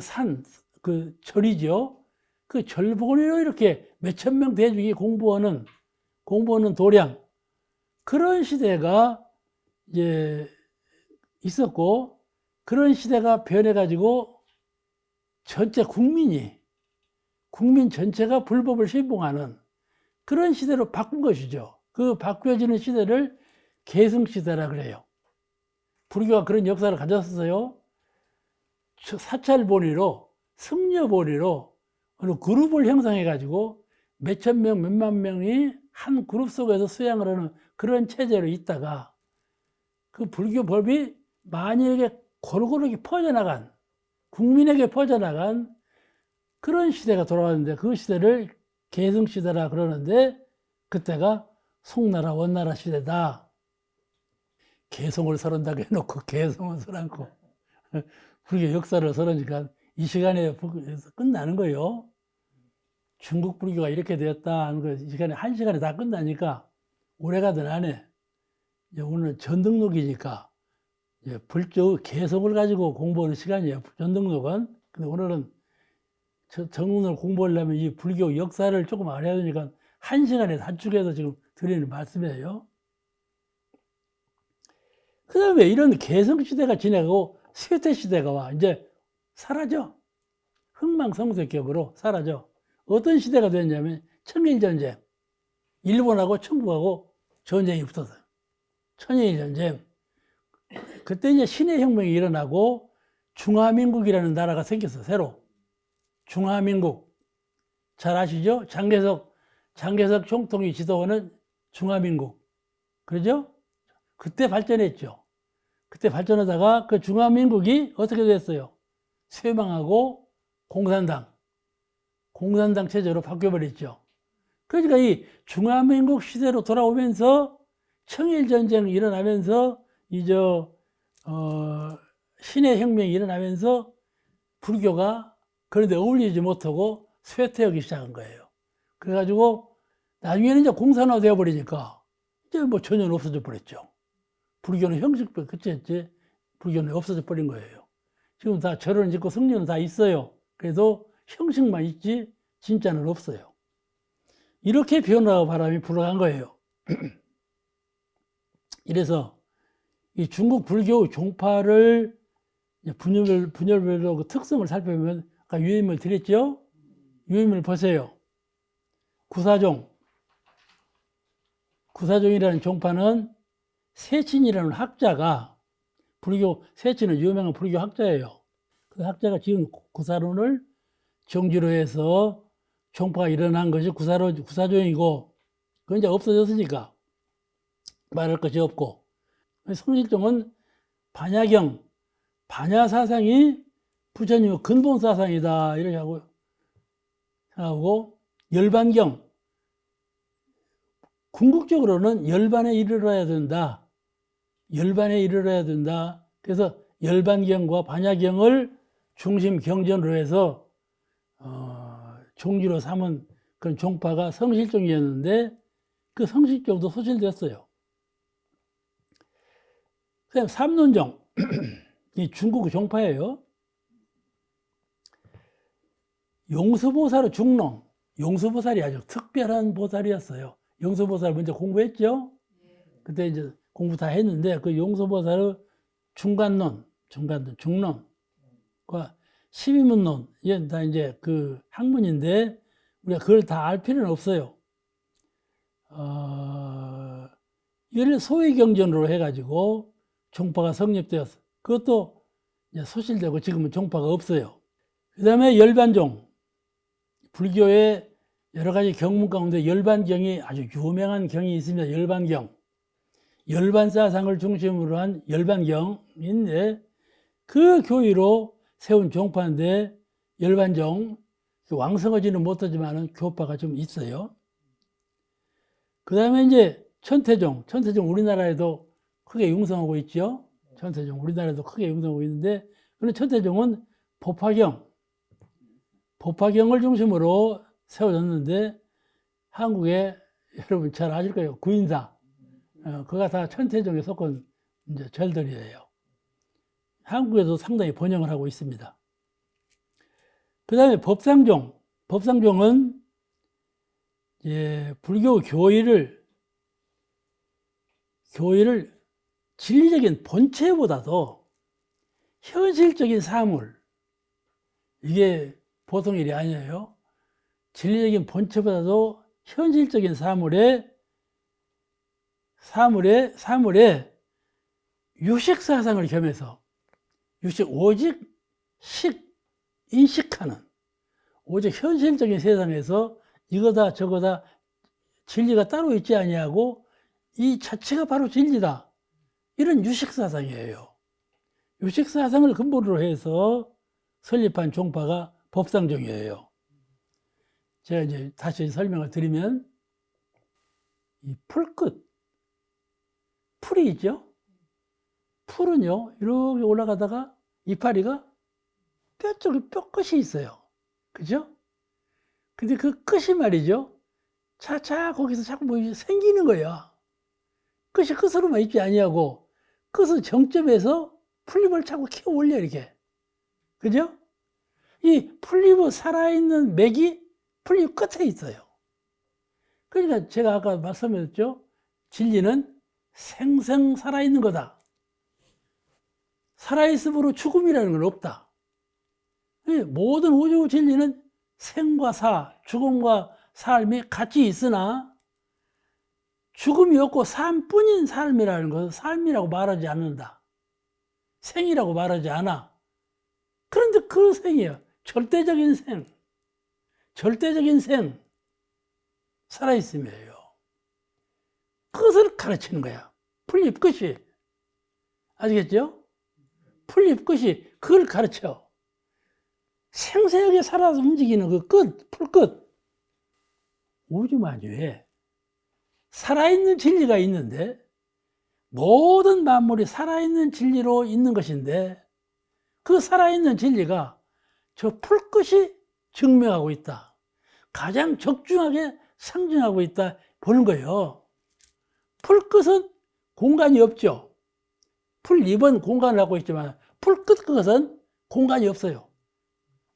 절이죠. 그 절본위로 이렇게 몇천 명 대중이 공부하는 도량, 그런 시대가 이제 있었고, 그런 시대가 변해가지고 전체 국민 전체가 불법을 신봉하는 그런 시대로 바꾼 것이죠. 그 바뀌어지는 시대를 계승시대라 그래요. 불교가 그런 역사를 가졌어요. 사찰본위로, 승려본위로 어느 그룹을 형성해가지고 몇천 명, 몇만 명이 한 그룹 속에서 수양을 하는 그런 체제로 있다가 그 불교법이 만일에 골고루 퍼져나간, 국민에게 퍼져나간 그런 시대가 돌아왔는데 그 시대를 계승시대라 그러는데 그때가 송나라, 원나라 시대다. 개성을 설한다고 해놓고 개성은 설 않고 불교 역사를 설하니까 이 시간에 끝나는 거예요. 중국 불교가 이렇게 되었다 하는 거 이 시간에 한 시간에 다 끝나니까 오래 가든 안 해. 오늘 전등록이니까 불교 개성을 가지고 공부하는 시간이에요. 전등록은. 근데 오늘은 전등록을 공부하려면 이 불교 역사를 조금 알아야 되니까 한 시간에 단축해서 지금 드리는 말씀이에요. 그 다음에 이런 개성시대가 지나가고 쇠퇴시대가 와. 이제 사라져. 흥망성쇠격으로 사라져. 어떤 시대가 됐냐면 청일전쟁. 일본하고 청국하고 전쟁이 붙었어요. 천일전쟁. 그때 이제 신해혁명이 일어나고 중화민국이라는 나라가 생겼어요. 새로. 중화민국. 잘 아시죠? 장개석 총통이 지도하는 중화민국. 그러죠? 그때 발전했죠. 그때 발전하다가 그 중화민국이 어떻게 됐어요? 쇠망하고 공산당 체제로 바뀌어버렸죠. 그러니까 이 중화민국 시대로 돌아오면서 청일전쟁이 일어나면서 신해혁명이 일어나면서 불교가 그런데 어울리지 못하고 쇠퇴하기 시작한 거예요. 그래가지고 나중에는 이제 공산화 되어버리니까 이제 뭐 전혀 없어져 버렸죠. 불교는 형식별 끝이었지 불교는 없어져 버린 거예요. 지금 다 절은 짓고 성전은 다 있어요. 그래도 형식만 있지 진짜는 없어요. 이렇게 변화와 바람이 불어간 거예요. 이래서 이 중국 불교 종파를 분열별로 그 특성을 살펴보면 아까 유인물 드렸죠? 유인물 보세요. 구사종이라는 종파는 세친이라는 학자가 세친은 유명한 불교 학자예요. 그 학자가 지은 구사론을 정지로 해서 종파가 일어난 것이 구사종이고 그건 이제 없어졌으니까 말할 것이 없고 성실종은 반야 사상이 부처님의 근본 사상이다 이렇게 하고 열반경 궁극적으로는 열반에 이르러야 된다. 그래서 열반경과 반야경을 중심 경전으로 해서 종지로 삼은 그런 종파가 성실종이었는데 그 성실종도 소실됐어요. 그다음 삼론종 이 중국 종파예요. 용수보살의 중론, 용수보살이 아주 특별한 보살이었어요. 용수보살 먼저 공부했죠? 그때 이제 공부 다 했는데 그 용수보살의 중론과 12문론, 이게 다 이제 그 학문인데 우리가 그걸 다 알 필요는 없어요. 이걸 소위경전으로 해가지고 종파가 성립되었어. 그것도 이제 소실되고 지금은 종파가 없어요. 그 다음에 열반종. 불교의 여러 가지 경문 가운데 열반경이 아주 유명한 경이 있습니다. 열반경. 열반사상을 중심으로 한 열반경인데 그 교의로 세운 종파인데 열반종, 왕성하지는 못하지만 교파가 좀 있어요. 그 다음에 이제 천태종 우리나라에도 크게 융성하고 있죠. 천태종 우리나라에도 크게 융성하고 있는데 그런 천태종은 법화경을 중심으로 세워졌는데 한국에 여러분 잘 아실 거예요. 구인사. 그가 다 천태종에 속한 이제 절들이에요. 한국에도 상당히 번영을 하고 있습니다. 그 다음에 법상종은 불교 교의를 교회를 진리적인 본체보다도 현실적인 사물, 이게 보통 일이 아니에요. 진리적인 본체보다도 현실적인 사물에 유식사상을 겸해서 오직 인식하는, 오직 현실적인 세상에서 이거다 저거다 진리가 따로 있지 아니하고 이 자체가 바로 진리다, 이런 유식사상이에요. 유식사상을 근본으로 해서 설립한 종파가 법상종이에요. 제가 이제 다시 설명을 드리면, 이 풀이 있죠? 풀은요, 이렇게 올라가다가 이파리가 뼈끝이 있어요. 그죠? 근데 그 끝이 말이죠, 차차 거기서 자꾸 뭐 생기는 거야. 끝이 끝으로만 있지 아니하고 끝은 정점에서 풀잎을 자꾸 키워 올려, 이렇게. 그죠? 이 풀잎의 살아있는 맥이 풀잎 끝에 있어요. 그러니까 제가 아까 말씀드렸죠, 진리는 생생 살아있는 거다. 살아있음으로 죽음이라는 건 없다. 모든 우주 진리는 생과 죽음과 삶이 같이 있으나 죽음이 없고 삶뿐인 삶이라는 것은 삶이라고 말하지 않는다. 생이라고 말하지 않아. 그런데 그 생이에요. 절대적인 생, 살아있음이에요. 그것을 가르치는 거야. 풀잎 끝이. 아시겠죠? 풀잎 끝이 그걸 가르쳐. 생생하게 살아서 움직이는 그 풀끝. 우주만주에 살아있는 진리가 있는데, 모든 만물이 살아있는 진리로 있는 것인데, 그 살아있는 진리가 저 풀끝이 증명하고 있다. 가장 적중하게 상징하고 있다 보는 거예요. 풀끝은 공간이 없죠. 풀잎은 공간을 갖고 있지만 풀끝 끝은 공간이 없어요.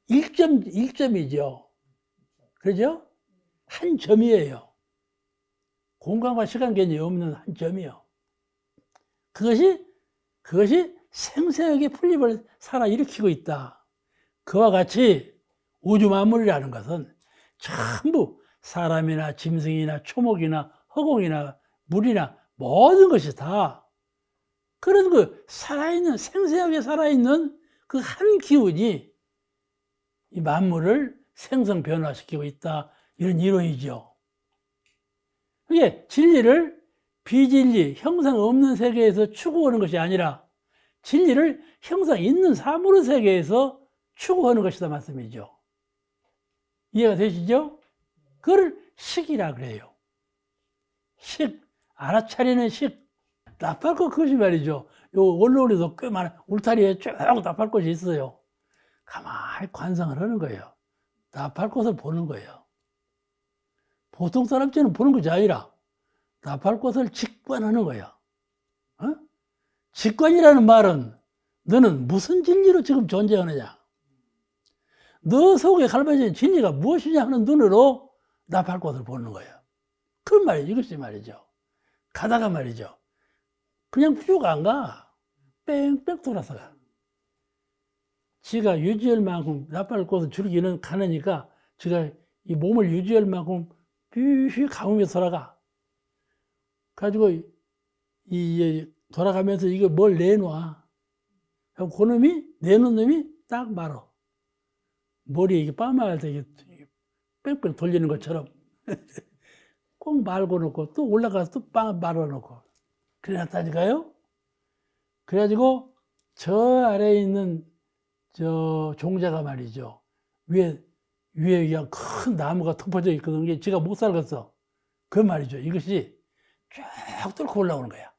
일점이죠. 그죠? 한 점이에요. 공간과 시간 개념이 없는 한 점이요. 그것이 생생하게 풀잎을 살아 일으키고 있다. 그와 같이 우주 만물이라는 것은 전부 사람이나 짐승이나 초목이나 허공이나 물이나 모든 것이 다 그런 그 살아있는, 생생하게 살아있는 그 한 기운이 이 만물을 생성 변화시키고 있다, 이런 이론이죠. 이게 진리를 비진리, 형상 없는 세계에서 추구하는 것이 아니라 진리를 형상 있는 사물의 세계에서 추구하는 것이다 말씀이죠. 이해가 되시죠? 그걸 식이라 그래요. 식, 알아차리는 식. 나팔꽃 그것이 말이죠. 요 원로리도 꽤 많아. 울타리에 쭉 나팔꽃이 있어요. 가만히 관상을 하는 거예요. 나팔꽃을 보는 거예요. 보통 사람처럼 보는 것이 아니라 나팔꽃을 직관하는 거야. 어? 직관이라는 말은 너는 무슨 진리로 지금 존재하느냐? 너 속에 갈라진 진리가 무엇이냐 하는 눈으로 나팔꽃을 보는 거예요. 그 말이죠. 이것이 말이죠. 가다가 말이죠, 그냥 쭉 안 가. 뺑뺑 돌아서 가. 지가 유지할 만큼 나팔꽃을 줄기는 가느니까 지가 이 몸을 유지할 만큼 휘휘 가면서 돌아가. 가지고 돌아가면서 이거 뭘 내놔. 그 놈이 내놓은 놈이 딱 말어. 머리에 이게 빠마할 때 뺑뺑 돌리는 것처럼 꼭 말고 놓고 또 올라가서 또 말아 놓고 그래놨다니까요. 그래가지고 저 아래에 있는 저 종자가 말이죠, 위에 그냥 큰 나무가 덮어져 있거든. 이게 지가 못 살겠어. 그 말이죠. 이것이 쭉 뚫고 올라오는 거야.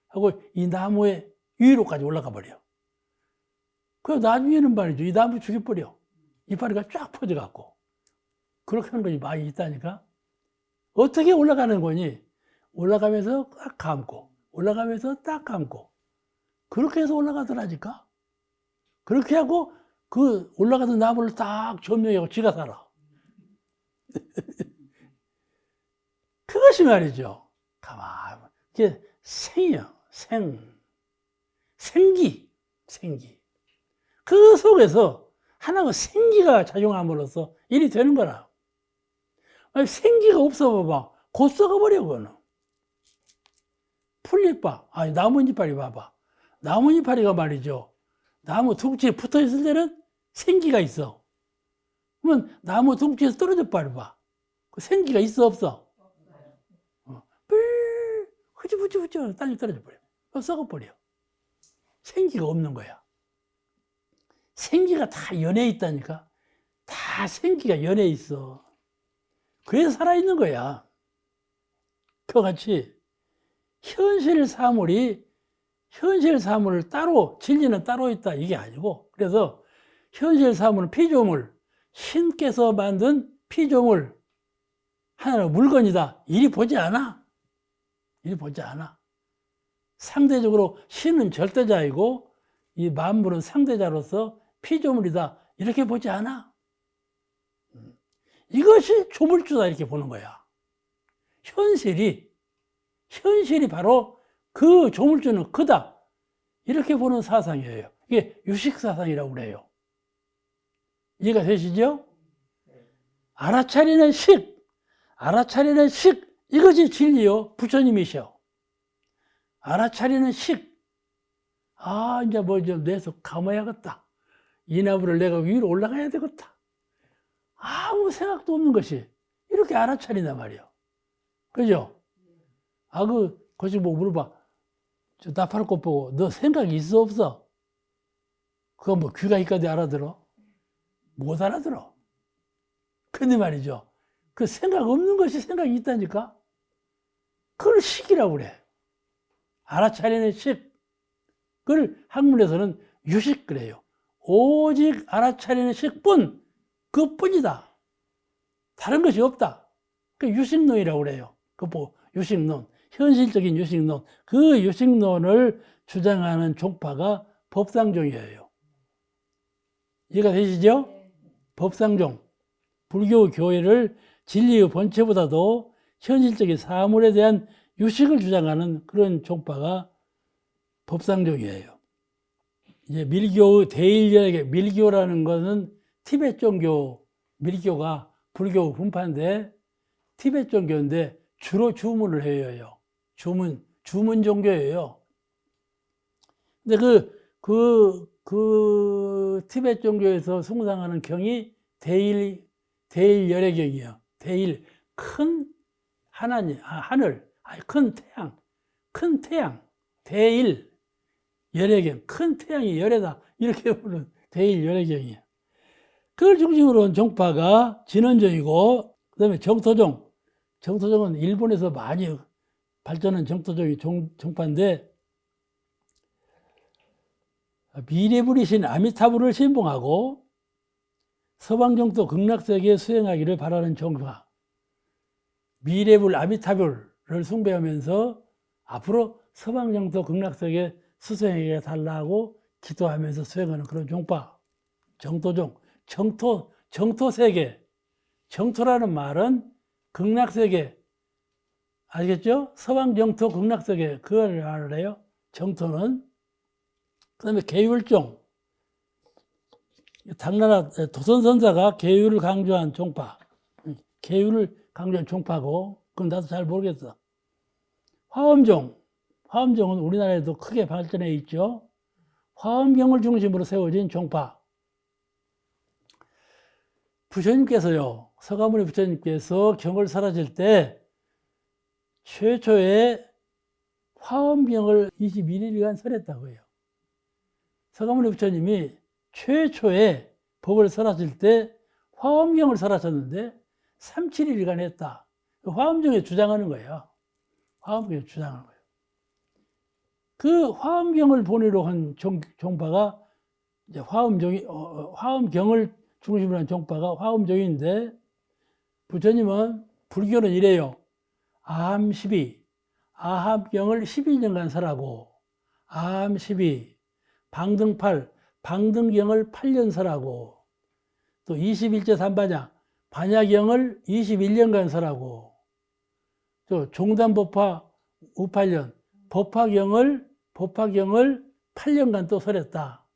하고 이 나무의 위로까지 올라가 버려. 그 나중에는 말이죠, 이 나무 죽여버려. 이파리가 쫙 퍼져갖고. 그렇게 하는 것이 많이 있다니까. 어떻게 올라가는 거니? 올라가면서 딱 감고, 올라가면서 딱 감고. 그렇게 해서 올라가더라니까. 그렇게 하고 그 올라가던 나무를 딱 점령하고 지가 살아. 그것이 말이죠, 가만. 생이요. 생기. 그 속에서 하나가 생기가 작용함으로써 일이 되는 거라. 아니, 생기가 없어 봐봐. 곧 썩어버려, 그거는. 풀잎봐. 아니, 나뭇잎파리 봐봐. 나뭇잎파리가 말이죠. 나무 둥지에 붙어 있을 때는 생기가 있어. 그러면 나무 둥지에서 떨어져 버려봐. 그 생기가 있어, 없어? 흐지부지 땅에 떨어져 버려. 썩어버려. 생기가 없는 거야. 생기가 다 연해 있다니까. 다 생기가 연해 있어. 그래서 살아있는 거야. 그와 같이 현실 사물을 따로, 진리는 따로 있다. 이게 아니고. 그래서 현실 사물은 피조물, 신께서 만든 피조물, 하나는 물건이다. 이리 보지 않아. 상대적으로 신은 절대자이고 이 만물은 상대자로서 피조물이다. 이렇게 보지 않아. 이것이 조물주다. 이렇게 보는 거야. 현실이 바로 그 조물주는 그다. 이렇게 보는 사상이에요. 이게 유식사상이라고 그래요. 이해가 되시죠? 알아차리는 식. 이것이 진리요. 부처님이셔. 알아차리는 식. 아, 이제 뭐 좀 내서 감아야겠다. 이 나무를 내가 위로 올라가야 되겠다. 아무 생각도 없는 것이 이렇게 알아차린단 말이에요. 그죠? 아, 거기 뭐 물어봐. 저 나팔꽃 보고 너 생각이 있어, 없어? 그거 뭐 귀가 있까지 알아들어? 못 알아들어. 근데 말이죠. 그 생각 없는 것이 생각이 있다니까? 그걸 식이라고 그래. 알아차리는 식. 그걸 학문에서는 유식 그래요. 오직 알아차리는 식뿐, 그뿐이다. 다른 것이 없다. 그 유식론이라고 그래요. 유식론. 현실적인 유식론. 그 유식론을 주장하는 종파가 법상종이에요. 이해가 되시죠? 법상종. 불교 교회를 진리의 본체보다도 현실적인 사물에 대한 유식을 주장하는 그런 종파가 법상종이에요. 이제 밀교의 대일열에게, 밀교라는 것은 티베트 종교, 밀교가 불교 분파인데 티베트 종교인데 주로 주문을 해요. 주문 종교예요. 근데 그 티베트 종교에서 숭상하는 경이 대일열애경이에요. 대일, 큰 하나님, 하늘, 큰 태양, 대일, 열애경, 큰 태양이 열애다. 이렇게 보는 대일열애경이에요. 그걸 중심으로 한 종파가 진원종이고, 그 다음에 정토종. 정토종은 일본에서 많이 발전한 정토종이 종파인데, 미래불이신 아미타불을 신봉하고 서방정토 극락세계에 수행하기를 바라는 종파. 미래불 아미타불을 숭배하면서 앞으로 서방정토 극락세계 수행하기를 달라고 기도하면서 수행하는 그런 종파. 정토종. 정토세계. 정토라는 말은 극락세계. 아시겠죠? 서방정토 극락세계. 그걸 알아요. 정토는. 그 다음에 계율종. 당나라 도선선사가 계율을 강조한 종파. 계율을 강조한 종파고, 그건 나도 잘 모르겠어. 화엄종. 화엄종은 우리나라에도 크게 발전해 있죠. 화엄경을 중심으로 세워진 종파. 부처님께서요, 서가모니 부처님께서 경을 설하실 때 최초에 화엄경을 21일간 설했다고 해요. 서가모니 부처님이 최초에 법을 설하실 때 화엄경을 설하셨는데 37일간 했다. 화엄경에 주장하는 거예요. 화엄경에 주장하는 거예요. 그 화엄경을 본의로 한 종파가 이제 화엄경을 중심으로 한 종파가 화엄종인데, 부처님은 불교는 이래요. 아함 12, 아함경을 12년간 설하고, 아함 12, 방등 8, 방등경을 8년 설하고, 또 21제 삼반야, 반야경을 21년간 설하고, 또 종단법화 58년, 법화경을 8년간 또 설했다.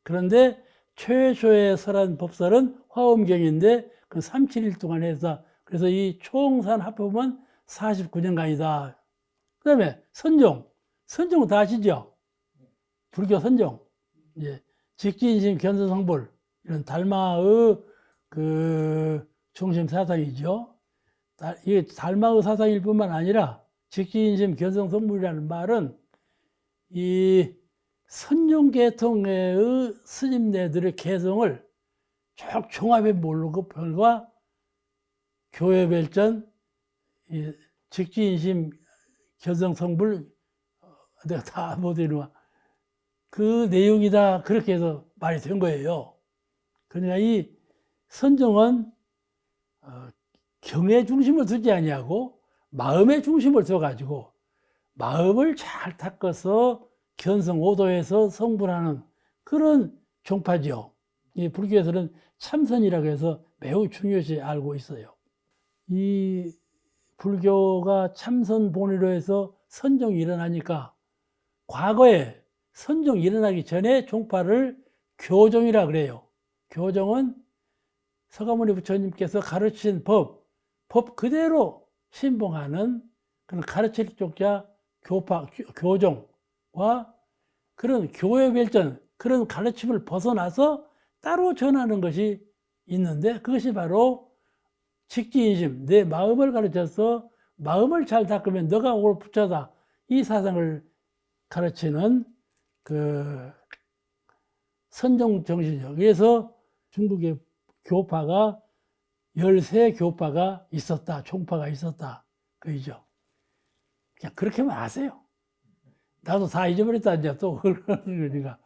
그런데 최초에 설한 법설은 화엄경인데 그 37일 동안 해서 그래서 이 총산 합법은 49년간이다. 그 다음에 선종은 다 아시죠? 불교 선종. 예. 직지인심 견성성불 이런 달마의 그 중심 사상이죠. 이게 달마의 사상일 뿐만 아니라 직지인심 견성성불이라는 말은 이 선종계통의 스님네들의 개성을 쭉 종합해 모르고 별과 교회별전, 직지인심, 견성성불 내가 다 못 이루어 그 내용이다 그렇게 해서 말이 된 거예요. 그러니까 이 선종은 경의 중심을 두지 아니하고 마음의 중심을 둬가지고 마음을 잘 닦아서 견성오도에서 성불하는 그런 종파죠. 이 불교에서는 참선이라고 해서 매우 중요시 알고 있어요. 이 불교가 참선 본의로 해서 선종이 일어나니까 과거에 선종이 일어나기 전에 종파를 교종이라 그래요. 교종은 서가모니 부처님께서 가르친 법 그대로 신봉하는 그런 가르칠 쪽자 교파, 교종과 그런 교회별전, 그런 가르침을 벗어나서 따로 전하는 것이 있는데 그것이 바로 직지인심, 내 마음을 가르쳐서 마음을 잘 닦으면 너가 올 부처다. 이 사상을 가르치는 그 선종 정신이죠. 그래서 중국의 교파가 13교파가 있었다. 총파가 있었다. 그이죠. 그냥 그렇게만 아세요. 나도 다 잊어버렸다. 이제 또 그러니까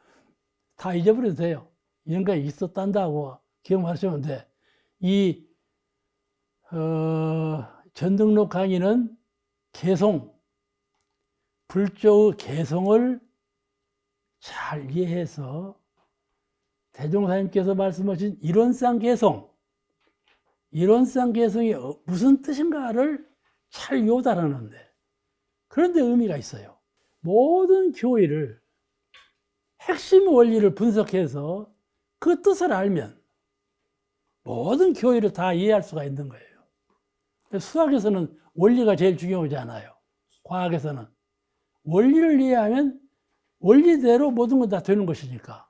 다 잊어버려도 돼요. 이런 게 있었단다고 기억하시면 돼. 이 전등록 강의는 개성, 불조의 개성을 잘 이해해서 대종사님께서 말씀하신 이론상 개성, 이론상 개성이 무슨 뜻인가를 잘 요달하는데 그런데 의미가 있어요. 모든 교의를 핵심 원리를 분석해서 그 뜻을 알면 모든 교의를 다 이해할 수가 있는 거예요. 수학에서는 원리가 제일 중요하지 않아요. 과학에서는 원리를 이해하면 원리대로 모든 건 다 되는 것이니까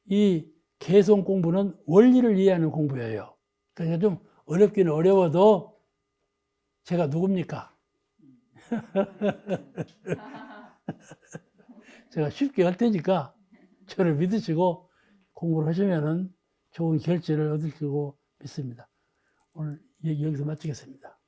이 개성 공부는 원리를 이해하는 공부예요. 그러니까 좀 어렵기는 어려워도 제가 누굽니까? 제가 쉽게 할 테니까 저를 믿으시고 공부를 하시면 좋은 결실을 얻으시고 믿습니다. 오늘 여기서 마치겠습니다.